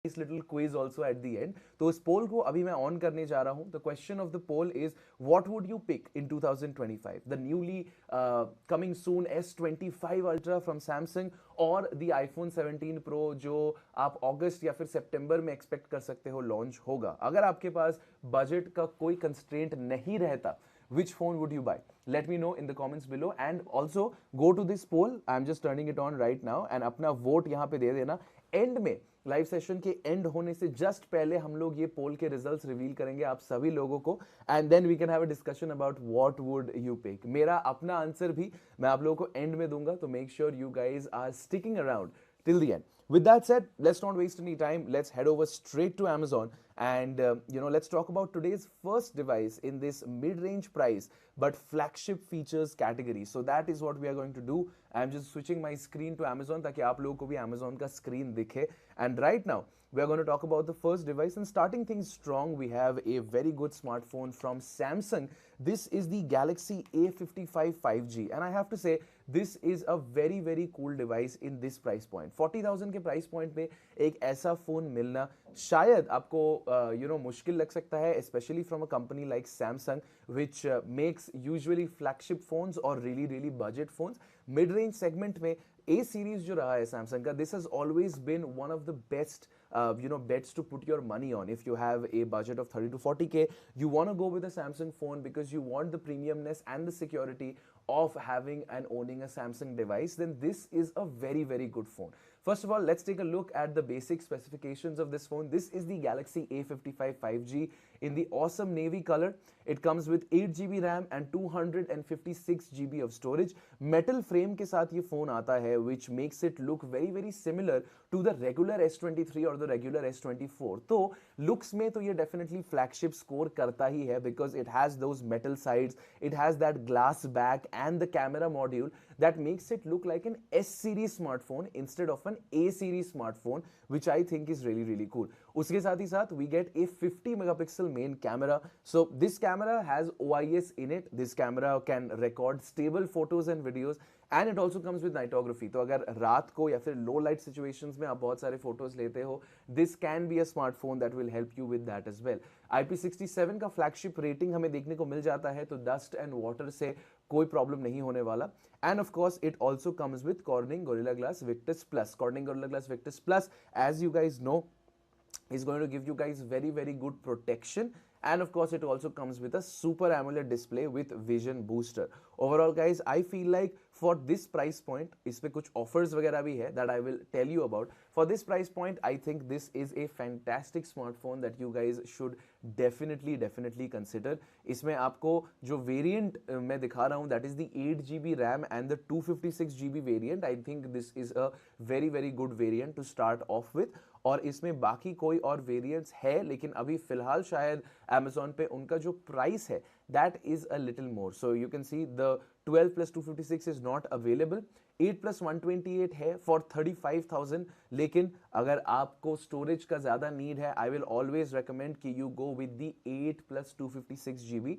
nice little quiz also at the end. तो इस पोल को अभी मैं ऑन करने जा रहा हूं. The question of the poll is, what would you pick in 2025? The newly coming soon S25 Ultra from Samsung और the iPhone 17 Pro जो आप अगस्त या फिर सितंबर में एक्सपेक्ट कर सकते हो लॉन्च होगा. अगर आपके पास बजट का कोई कंस्ट्रेंट नहीं रहता, which phone would you buy? Let me know in the comments below, and also go to this poll. I'm just turning it on right now and अपना वोट यहाँ पे दे देना. एंड में लाइव सेशन के and होने से just पहले हम लोग ये पोल के रिजल्ट्स रिवील करेंगे आप सभी लोगों को, and then we can have a discussion about what would you pick. मेरा अपना आंसर भी मैं आप लोगों को एंड में दूंगा, तो make sure you guys are sticking around till the end. With that said, let's not waste any time. Let's head over straight to Amazon and let's talk about today's first device in this mid-range price but flagship features category. So that is what we are going to do. I'm just switching my screen to Amazon ताकि आप लोगों को भी Amazon का screen दिखे. And right now we are going to talk about the first device, and starting things strong, we have a very good smartphone from Samsung. This is the Galaxy A55 5G, and I have to say this is a very very cool device in this price point. 40,000 के price point पे एक ऐसा phone मिलना शायद आपको मुश्किल लग सकता है, especially from a company like Samsung which makes usually flagship phones or really really budget phones. Mid range segment में A series जो रहा है Samsung का, this has always been one of the best bets to put your money on. If you have a budget of 30 to 40k, you want to go with a Samsung phone because you want the premiumness and the security of having and owning a Samsung device, then this is a very very good phone. First of all, let's take a look at the basic specifications of this phone. This is the Galaxy A55 5G in the awesome navy color. It comes with 8GB RAM and 256GB of storage. Metal frame के साथ ये phone आता है, which makes it look very very similar to the regular S23 or the regular S24. तो looks में तो ये definitely flagship score करता ही है because it has those metal sides, it has that glass back and the camera module that makes it look like an S series smartphone instead of an A series smartphone, which I think is really really cool. उसके साथ ही साथ we get a 50 megapixel main camera. So this camera has OIS in it. This camera can record stable photos and videos, and it also comes with nightography. तो अगर रात को या फिर low light situations में आप बहुत सारे photos लेते हो, this can be a smartphone that will help you with that as well. IP67 का flagship rating हमें देखने को मिल जाता है, तो dust and water से कोई problem नहीं होने वाला. And of course, it also comes with Corning Gorilla Glass Victus Plus. Corning Gorilla Glass Victus Plus, as you guys know, is going to give you guys very very good protection, and of course it also comes with a super AMOLED display with vision booster. Overall guys, I feel like for this price point, इसपे कुछ offers वगैरह भी है that I will tell you about. For this price point, I think this is a fantastic smartphone that you guys should definitely consider. इसमें आपको जो variant मैं दिखा रहा हूँ, that is the 8GB RAM and the 256GB variant. I think this is a very very good variant to start off with. और इसमें बाकी कोई और वेरिएंट्स है, लेकिन अभी फिलहाल शायद Amazon पे उनका जो प्राइस है that is a little more. So you can see the 12 plus 256 is not available. 8 plus 128 है for 35,000, लेकिन अगर आपको स्टोरेज का ज़्यादा नीड है, I will always recommend कि you go with the 8 plus 256GB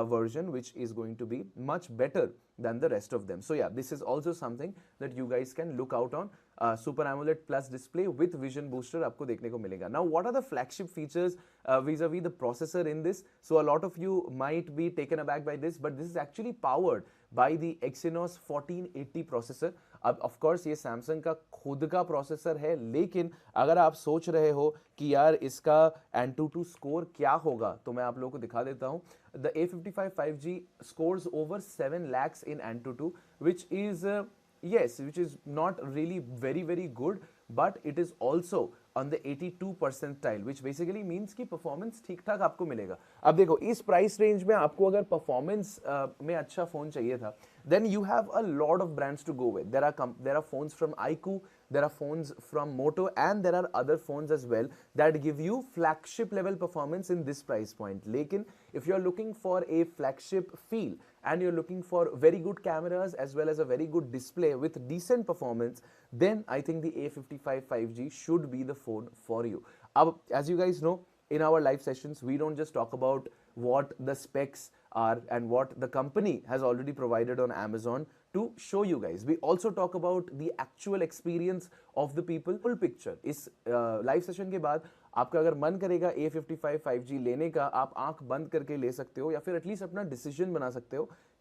version, which is going to be much better than the rest of them. So yeah, this is also something that you guys can look out on. Super AMOLED Plus display with vision booster आपको देखने को मिलेगा. Now, what are the flagship features vis-a-vis the processor in this? So a lot of you might be taken aback by this, but this is actually powered by the Exynos 1480 processor. अब of course ये Samsung का खुद का processor है, लेकिन अगर आप सोच रहे हो कि यार इसका Antutu स्कोर क्या होगा, तो मैं आप लोगों को दिखा देता हूँ. The A55 5G scores over 7 lakhs in Antutu, which is yes, which is not really very very good, but it is also on the 82 percentile, which basically means कि performance ठीक ठाक आपको मिलेगा. अब देखो इस price range में आपको अगर performance में अच्छा phone चाहिए था, then you have a lot of brands to go with. There are phones from iQOO, there are phones from Moto, and there are other phones as well that give you flagship level performance in this price point. लेकिन if you're looking for a flagship feel and you're looking for very good cameras as well as a very good display with decent performance, then I think the A55 5G should be the phone for you. As you guys know, in our live sessions, we don't just talk about what the specs are and what the company has already provided on Amazon to show you guys. We also talk about the actual experience of the people. Full picture इस live session के बाद आपका अगर मन करेगा A55 5G लेने का, आप आंख बंद करके ले सकते हो या फिर एटलीस्ट अपना डिसीजन बना सकते हो